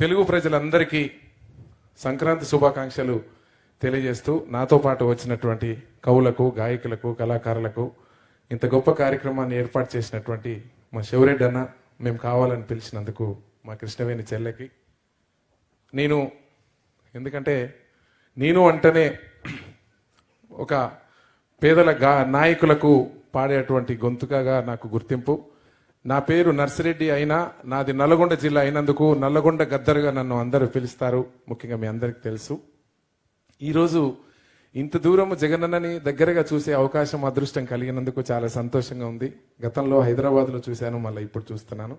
తెలుగు ప్రజలందరికీ సంక్రాంతి శుభాకాంక్షలు తెలియజేస్తూ నాతో పాటు వచ్చినటువంటి కవులకు, గాయకులకు, కళాకారులకు ఇంత గొప్ప కార్యక్రమాన్ని ఏర్పాటు చేసినటువంటి మా శివరెడ్డి అన్న, మేము కావాలని పిలిచినందుకు మా కృష్ణవేణి చెల్లెకి, ఎందుకంటే నేను అంటేనే ఒక పేదల నాయకులకు పాడేటువంటి గొంతుకగా నాకు గుర్తింపు. నా పేరు నర్సిరెడ్డి అయినా నాది నల్లగొండ జిల్లా అయినందుకు నల్లగొండ గద్దరుగా నన్ను అందరూ పిలుస్తారు. ముఖ్యంగా మీ అందరికి తెలుసు. ఈరోజు ఇంత దూరం జగనన్నని దగ్గరగా చూసే అవకాశం, అదృష్టం కలిగినందుకు చాలా సంతోషంగా ఉంది. గతంలో హైదరాబాద్లో చూశాను, మళ్ళీ ఇప్పుడు చూస్తున్నాను.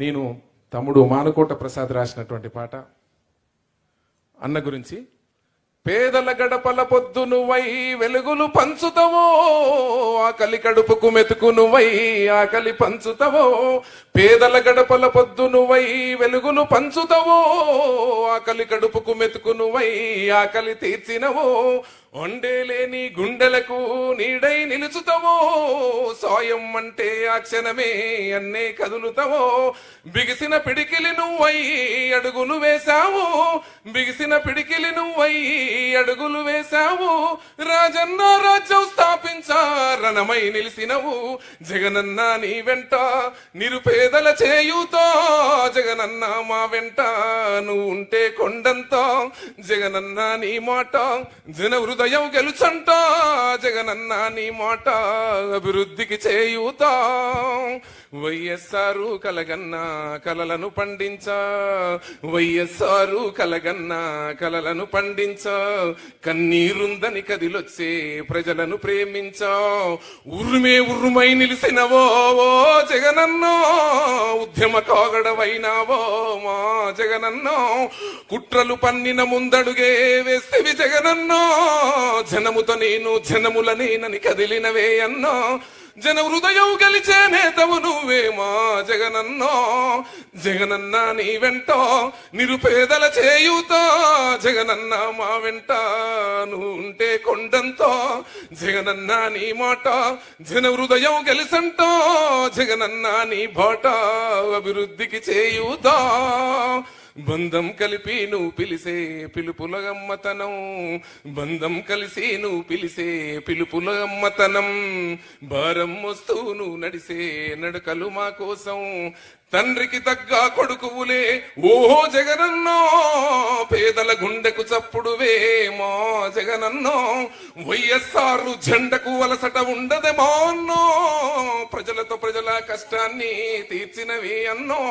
నేను తమ్ముడు మానుకోట ప్రసాద్ రాసినటువంటి పాట అన్న గురించి. పేదల గడపల పొద్దు నువ్వై వెలుగులు పంచుతావో, ఆకలి కడుపుకు మెతుకు నువ్వై ఆకలి పంచుతావో. పేదల గడపల పొద్దు నువ్వై వెలుగులు పంచుతావో, ఆకలి కడుపుకు మెతుకు నువ్వై ఆకలి తీర్చినవో. వండేలేని గుండెలకు నీడై నిలుచుతావో, సాయం అంటే ఆ క్షణమే అన్నే కదులుతావో. బిగిసిన పిడికిలి నువ్వై అడుగులు వేశావు, బిగిసిన పిడికిలి నువ్వై అడుగులు వేశావు. రాజన్న రాజ్యం స్థాపించా రణమై నిలిసినవు. జగనన్న నీ వెంట నిరుపేదల చేయూతో, జగనన్న మా వెంట నువ్వు ఉంటే కొండంతా. జగనన్న నీ మాట జన హృదయం గెలుచంట, జగనన్న నీ మాట అభివృద్ధికి చేయూతా. వైఎస్ఆర్ కలగన్నా కలలను పండించా, వైఎస్ఆర్ కలగన్నా కలలను పండించా. కన్నీరుందని కదిలొచ్చే ప్రజలను ప్రేమించా. ఉరుమే ఉరుమై నిలిసినవో జగనన్నో, ఉద్యమ కాగడవైనావో మా జగనన్నో. కుట్రలు పన్నిన ముందడుగే వేస్తేవి జగనన్నో, జనముతో నేను జనముల నేనని కదిలినవే అన్నో. జన హృదయం గెలిచే నేతవు నువ్వే మా జగనన్నో. జగనన్న నీ వెంట నిరుపేదల చేయూతో, జగనన్న మా వెంట నువ్వు ఉంటే కొండంతో. జగనన్న నీ మాట జన హృదయం గెలిసంట, జగనన్న నీ బాట అభివృద్ధికి చేయూతా. బంధం కలిపి నువ్వు పిలిసే పిలుపుల గమ్మతనం, బంధం కలిసి నువ్వు పిలిసే పిలుపుల గమ్మతనం. భారం మోస్తూ నువ్వు నడిసే నడకలు మా కోసం, తండ్రికి తగ్గ కొడుకువులే ఓ జగనన్నో. పేదల గుండెకు చప్పుడువే మా జగనన్నో. వైఎస్ఆర్ జెండకు వలసట ఉండదేమో అన్నో, ప్రజలతో ప్రజల కష్టాన్ని తీర్చినవి అన్నో.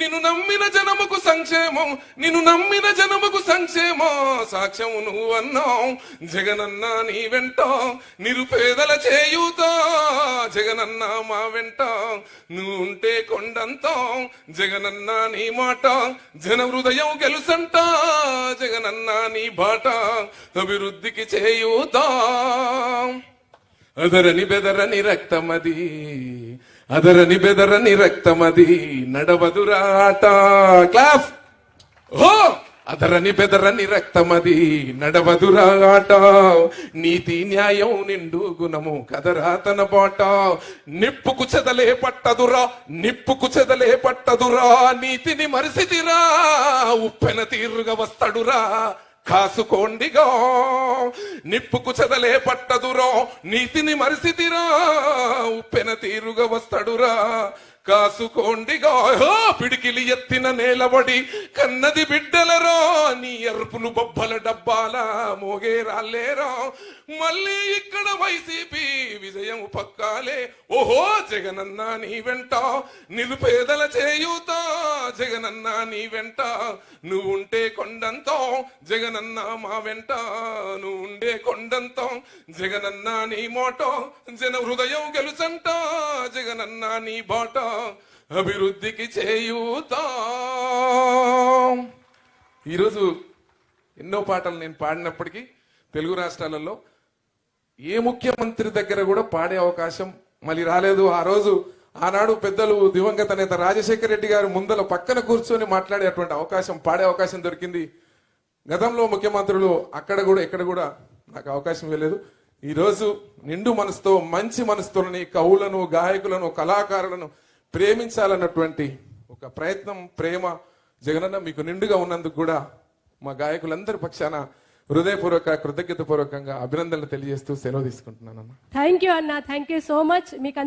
నిన్ను నమ్మిన జనముకు సంక్షేమం, నిన్ను నమ్మిన జనముకు సంక్షేమం సాక్ష్యం నువ్వు అన్నావు. జగనన్న నీ వెంట నిరుపేదల చేయూతా, జగనన్న మా వెంట నువ్వు ఉంటే కొండంత. జగనన్న నీ మాట జన హృదయం గెలుసంట, జగనన్న నీ బాట అభివృద్ధికి చేయూతా. అదరని బెదరని రక్తమది, అదరని బెదరని రక్తమది నడవదురాట. క్లాప్. ఓ అదరని బెదరని రక్తమది నడవదురాట. నీతి న్యాయం నిండు గుణము కదరా తన బాట. నిప్పుకు చెదలే పట్టదురా, నిప్పుకు చెదలే పట్టదురా. నీతిని మరిసిదిరా, ఉప్పెన తీరుగా వస్తాడురా కాసుకోండిగా. నిప్పుకు చెదలే పట్టదురా, నీతిని మరిసిదిరా, ఉప్పెన తీరుగా వస్తాడురా కాసుకోండిగా. పిడికిలి ఎత్తిన నేలబడి కన్నది బిడ్డలరో, నీ అరుపులు బొబ్బల డబ్బాల మోగే రాలేరా. మళ్ళీ ఇక్కడ వైసీపీ విజయం పక్కాలే. ఓహో జగనన్న నీ వెంట నిరుపేదల చేయూతా, జగనన్న నీ వెంట నువ్వు ఉంటే కొండంతో. జగనన్న మా వెంట నువ్వు ఉండే కొండంతో. జగనన్న నీ మోటో జన హృదయం గెలుచంట, జగనన్న నీ బాట అభివృద్ధికి చేయూతా. ఈరోజు ఎన్నో పాటలు నేను పాడినప్పటికీ తెలుగు రాష్ట్రాలలో ఏ ముఖ్యమంత్రి దగ్గర కూడా పాడే అవకాశం మళ్ళీ రాలేదు. ఆ రోజు ఆనాడు పెద్దలు దివంగత నేత రాజశేఖర రెడ్డి గారు ముందల పక్కన కూర్చొని మాట్లాడేటువంటి అవకాశం, పాడే అవకాశం దొరికింది. గతంలో ముఖ్యమంత్రులు అక్కడ కూడా ఎక్కడ కూడా నాకు అవకాశం ఇవ్వలేదు. ఈరోజు నిండు మనసుతో, మంచి మనసుతోని కవులను, గాయకులను, కళాకారులను ప్రేమించాలన్నటువంటి ఒక ప్రయత్నం, ప్రేమ జగనన్న మీకు నిండుగా ఉన్నందుకు కూడా మా గాయకులందరి పక్షాన హృదయపూర్వక కృతజ్ఞత పూర్వకంగా అభినందనలు తెలియజేస్తూ సెలవు తీసుకుంటున్నాను. థ్యాంక్ యూ అన్న, థ్యాంక్ యూ సో మచ్. మీకు